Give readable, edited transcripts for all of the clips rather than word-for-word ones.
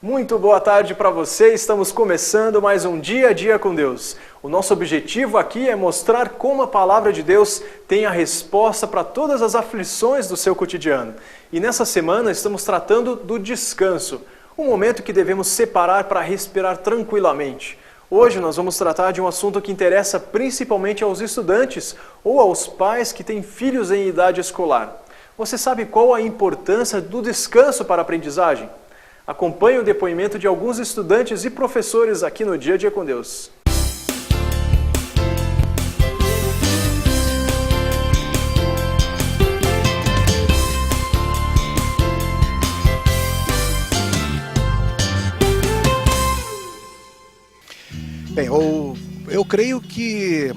Muito boa tarde para você, estamos começando mais um Dia a Dia com Deus. O nosso objetivo aqui é mostrar como a Palavra de Deus tem a resposta para todas as aflições do seu cotidiano. E nessa semana estamos tratando do descanso, um momento que devemos separar para respirar tranquilamente. Hoje nós vamos tratar de um assunto que interessa principalmente aos estudantes ou aos pais que têm filhos em idade escolar. Você sabe qual a importância do descanso para a aprendizagem? Acompanhe o depoimento de alguns estudantes e professores aqui no Dia a Dia com Deus. Bem, eu creio que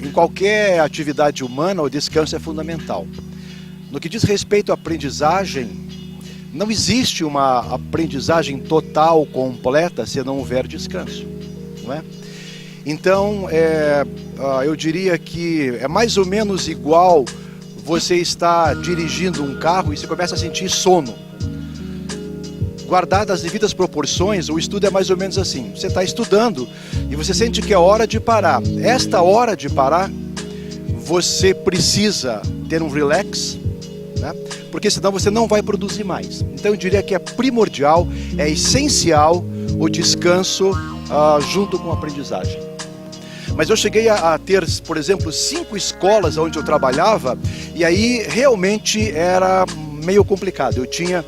em qualquer atividade humana o descanso é fundamental. No que diz respeito à aprendizagem, não existe uma aprendizagem total, completa, se não houver descanso, não é? Então, eu diria que é mais ou menos igual você estar dirigindo um carro e você começa a sentir sono. Guardadas as devidas proporções, o estudo é mais ou menos assim. Você está estudando e você sente que é hora de parar. Esta hora de parar, você precisa ter um relax, né? Porque senão você não vai produzir mais. Então eu diria que é primordial, é essencial o descanso junto com a aprendizagem. Mas eu cheguei a ter, por exemplo, 5 escolas onde eu trabalhava e aí realmente era meio complicado. Eu tinha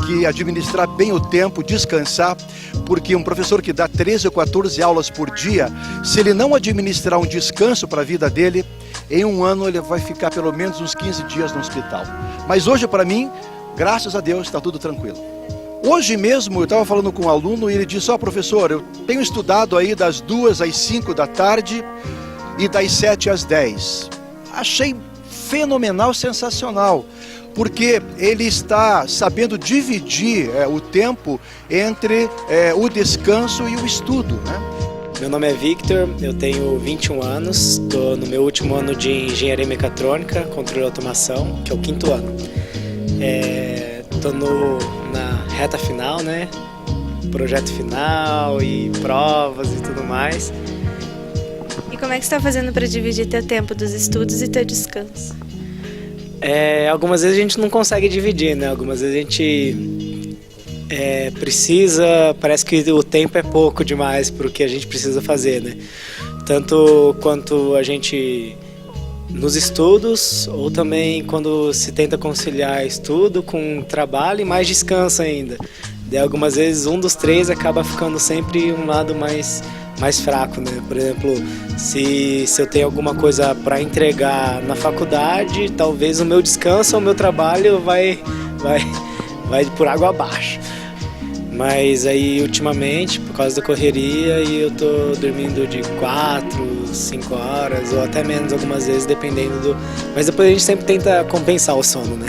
que administrar bem o tempo, descansar, porque um professor que dá 13 ou 14 aulas por dia, se ele não administrar um descanso para a vida dele, em um ano ele vai ficar pelo menos uns 15 dias no hospital. Mas hoje para mim, graças a Deus, está tudo tranquilo. Hoje mesmo eu estava falando com um aluno e ele disse: professor, eu tenho estudado aí das 2 às 5 da tarde e das 7 às 10. Achei fenomenal, sensacional, porque ele está sabendo dividir o tempo entre o descanso e o estudo, né? Meu nome é Victor, eu tenho 21 anos, estou no meu último ano de Engenharia Mecatrônica, Controle e Automação, que é o 5º ano. Estou na reta final, né? Projeto final e provas e tudo mais. E como é que você está fazendo para dividir teu tempo dos estudos e teu descanso? Algumas vezes a gente não consegue dividir, né? Algumas vezes a gente parece que o tempo é pouco demais para o que a gente precisa fazer, né? Tanto quanto a gente nos estudos, ou também quando se tenta conciliar estudo com trabalho e mais descanso ainda. Daí algumas vezes um dos 3 acaba ficando sempre um lado mais fraco, né? Por exemplo, se eu tenho alguma coisa para entregar na faculdade, talvez o meu descanso ou o meu trabalho vai por água abaixo. Mas aí ultimamente, por causa da correria, eu tô dormindo de 4, 5 horas ou até menos algumas vezes, dependendo Mas depois a gente sempre tenta compensar o sono, né?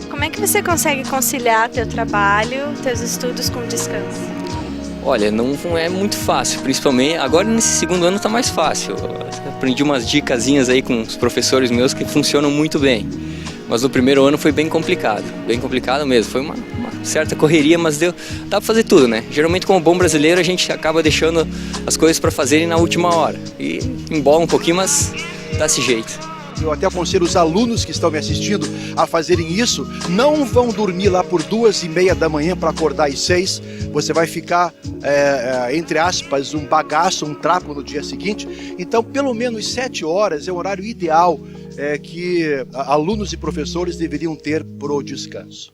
Como é que você consegue conciliar teu trabalho, teus estudos com o descanso? Olha, não é muito fácil, principalmente agora nesse 2º ano tá mais fácil. Eu aprendi umas dicasinhas aí com os professores meus que funcionam muito bem. Mas no 1º ano foi bem complicado mesmo. Foi uma certa correria, mas dá pra fazer tudo, né? Geralmente, como bom brasileiro, a gente acaba deixando as coisas para fazerem na última hora. E embola um pouquinho, mas dá-se jeito. Eu até aconselho os alunos que estão me assistindo a fazerem isso. Não vão dormir lá por 2h30 da manhã para acordar às 6. Você vai ficar, entre aspas, um bagaço, um trapo no dia seguinte. Então, pelo menos 7 horas é o horário ideal que alunos e professores deveriam ter para o descanso.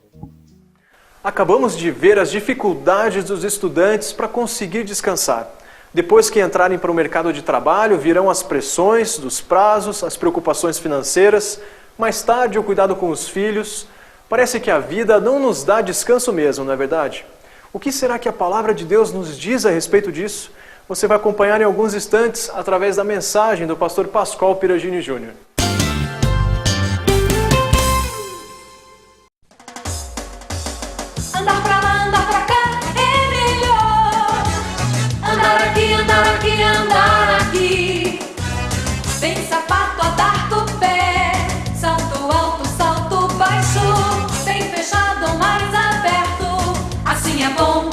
Acabamos de ver as dificuldades dos estudantes para conseguir descansar. Depois que entrarem para o mercado de trabalho, virão as pressões dos prazos, as preocupações financeiras, mais tarde o cuidado com os filhos. Parece que a vida não nos dá descanso mesmo, não é verdade? O que será que a Palavra de Deus nos diz a respeito disso? Você vai acompanhar em alguns instantes através da mensagem do pastor Pascoal Piragini Júnior. Andar pra lá, andar pra cá é melhor. Andar aqui, andar aqui, andar aqui. Sem sapato a dar do pé. Salto alto, salto baixo. Bem fechado ou mais aberto. Assim é bom.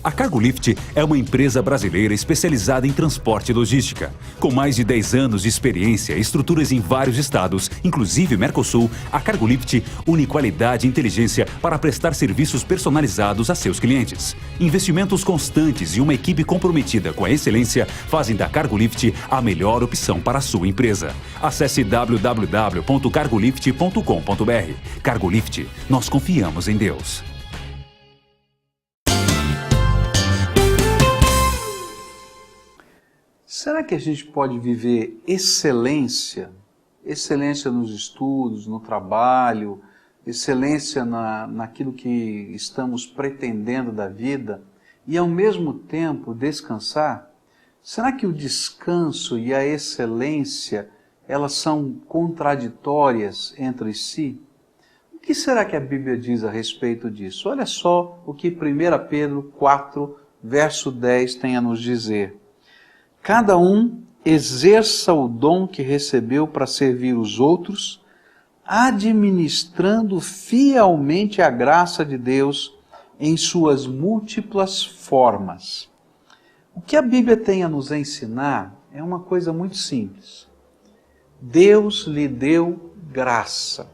A Cargolift é uma empresa brasileira especializada em transporte e logística. Com mais de 10 anos de experiência e estruturas em vários estados, inclusive Mercosul, a Cargolift une qualidade e inteligência para prestar serviços personalizados a seus clientes. Investimentos constantes e uma equipe comprometida com a excelência fazem da Cargolift a melhor opção para a sua empresa. Acesse www.cargolift.com.br. Cargolift, nós confiamos em Deus. Será que a gente pode viver excelência? Excelência nos estudos, no trabalho, excelência naquilo que estamos pretendendo da vida e ao mesmo tempo descansar? Será que o descanso e a excelência, elas são contraditórias entre si? O que será que a Bíblia diz a respeito disso? Olha só o que 1 Pedro 4, verso 10 tem a nos dizer. Cada um exerça o dom que recebeu para servir os outros, administrando fielmente a graça de Deus em suas múltiplas formas. O que a Bíblia tem a nos ensinar é uma coisa muito simples. Deus lhe deu graça.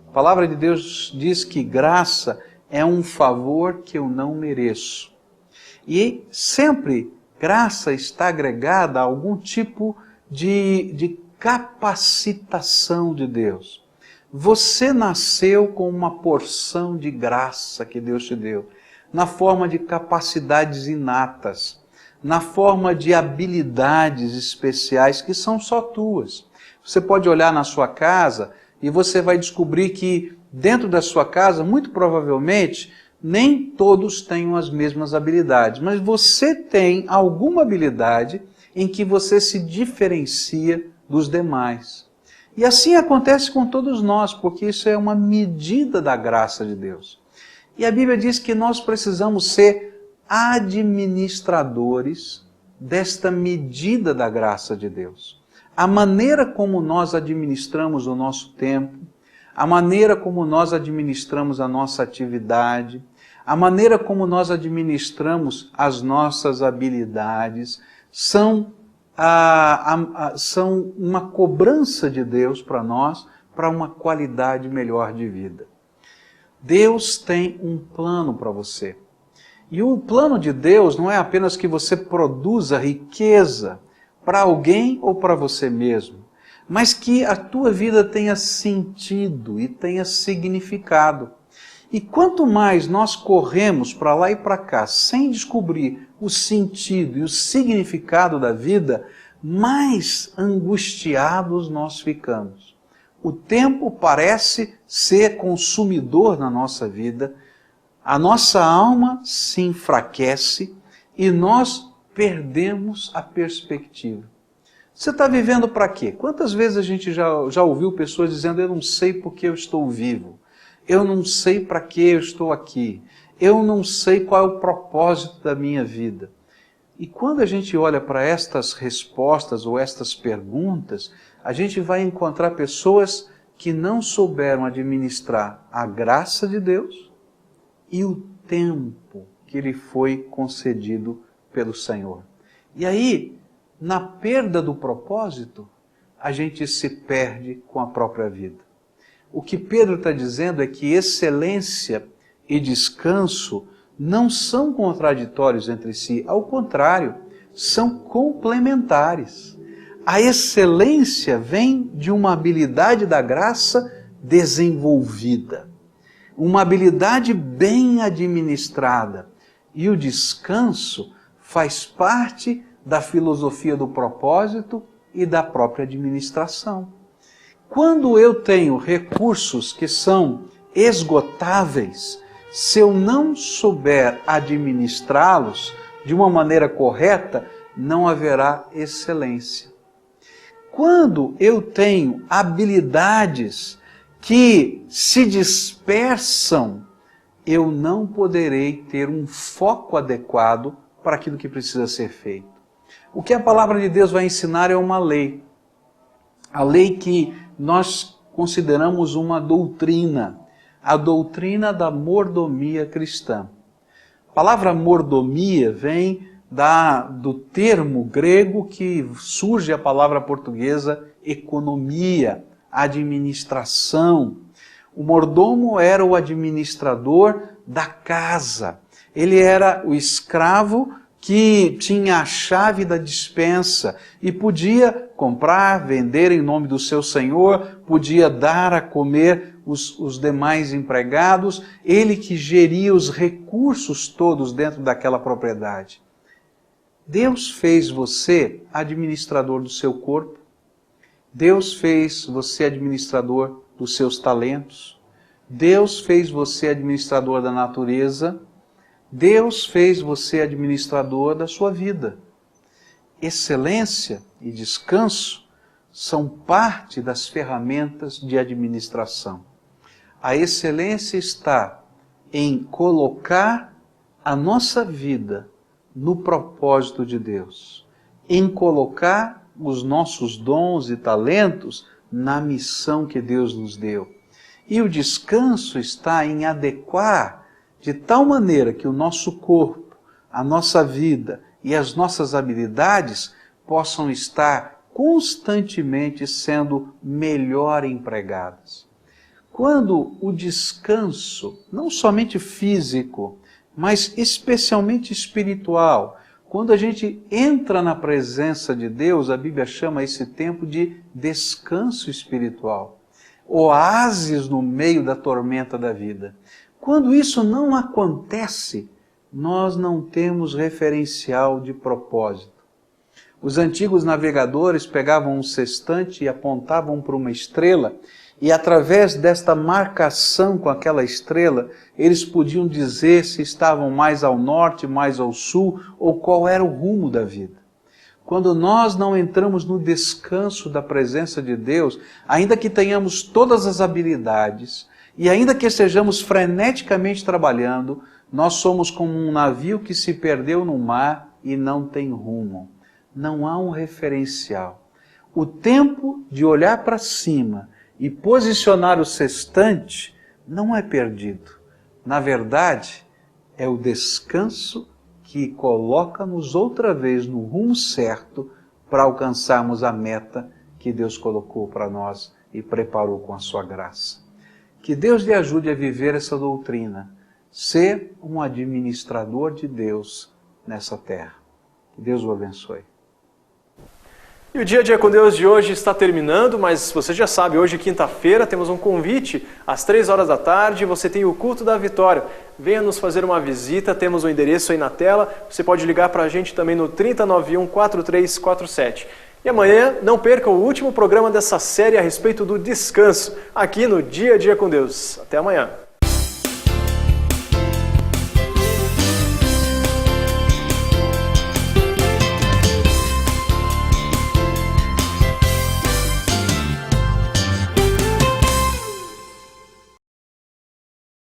A palavra de Deus diz que graça é um favor que eu não mereço. E sempre graça está agregada a algum tipo de capacitação de Deus. Você nasceu com uma porção de graça que Deus te deu, na forma de capacidades inatas, na forma de habilidades especiais que são só tuas. Você pode olhar na sua casa e você vai descobrir que dentro da sua casa, muito provavelmente, nem todos tenham as mesmas habilidades, mas você tem alguma habilidade em que você se diferencia dos demais. E assim acontece com todos nós, porque isso é uma medida da graça de Deus. E a Bíblia diz que nós precisamos ser administradores desta medida da graça de Deus. A maneira como nós administramos o nosso tempo, a maneira como nós administramos a nossa atividade, a maneira como nós administramos as nossas habilidades são uma cobrança de Deus para nós, para uma qualidade melhor de vida. Deus tem um plano para você. E o plano de Deus não é apenas que você produza riqueza para alguém ou para você mesmo, mas que a tua vida tenha sentido e tenha significado. E quanto mais nós corremos para lá e para cá, sem descobrir o sentido e o significado da vida, mais angustiados nós ficamos. O tempo parece ser consumidor na nossa vida, a nossa alma se enfraquece e nós perdemos a perspectiva. Você está vivendo para quê? Quantas vezes a gente já ouviu pessoas dizendo, eu não sei porque eu estou vivo. Eu não sei para que eu estou aqui. Eu não sei qual é o propósito da minha vida. E quando a gente olha para estas respostas ou estas perguntas, a gente vai encontrar pessoas que não souberam administrar a graça de Deus e o tempo que lhe foi concedido pelo Senhor. E aí, na perda do propósito, a gente se perde com a própria vida. O que Pedro está dizendo é que excelência e descanso não são contraditórios entre si, ao contrário, são complementares. A excelência vem de uma habilidade da graça desenvolvida, uma habilidade bem administrada, e o descanso faz parte da filosofia do propósito e da própria administração. Quando eu tenho recursos que são esgotáveis, se eu não souber administrá-los de uma maneira correta, não haverá excelência. Quando eu tenho habilidades que se dispersam, eu não poderei ter um foco adequado para aquilo que precisa ser feito. O que a palavra de Deus vai ensinar é uma lei. A lei que nós consideramos uma doutrina, a doutrina da mordomia cristã. A A palavra mordomia vem do termo grego que surge a palavra portuguesa economia, administração. O mordomo era o administrador da casa. Ele era o escravo que tinha a chave da despensa e podia comprar, vender em nome do seu senhor, podia dar a comer os demais empregados, ele que geria os recursos todos dentro daquela propriedade. Deus fez você administrador do seu corpo, Deus fez você administrador dos seus talentos, Deus fez você administrador da natureza, Deus fez você administrador da sua vida. Excelência e descanso são parte das ferramentas de administração. A excelência está em colocar a nossa vida no propósito de Deus, em colocar os nossos dons e talentos na missão que Deus nos deu. E o descanso está em adequar de tal maneira que o nosso corpo, a nossa vida e as nossas habilidades possam estar constantemente sendo melhor empregadas. Quando o descanso, não somente físico, mas especialmente espiritual, quando a gente entra na presença de Deus, a Bíblia chama esse tempo de descanso espiritual, oásis no meio da tormenta da vida. Quando isso não acontece, nós não temos referencial de propósito. Os antigos navegadores pegavam um sextante e apontavam para uma estrela, e através desta marcação com aquela estrela, eles podiam dizer se estavam mais ao norte, mais ao sul, ou qual era o rumo da vida. Quando nós não entramos no descanso da presença de Deus, ainda que tenhamos todas as habilidades, e ainda que estejamos freneticamente trabalhando, nós somos como um navio que se perdeu no mar e não tem rumo. Não há um referencial. O tempo de olhar para cima e posicionar o sextante não é perdido. Na verdade, é o descanso que coloca-nos outra vez no rumo certo para alcançarmos a meta que Deus colocou para nós e preparou com a sua graça. Que Deus lhe ajude a viver essa doutrina, ser um administrador de Deus nessa terra. Que Deus o abençoe. E o Dia a Dia com Deus de hoje está terminando, mas você já sabe, hoje, quinta-feira, temos um convite às 3 horas da tarde, você tem o Culto da Vitória. Venha nos fazer uma visita, temos o endereço aí na tela, você pode ligar para a gente também no 3091-4347. E amanhã, não perca o último programa dessa série a respeito do descanso, aqui no Dia a Dia com Deus. Até amanhã.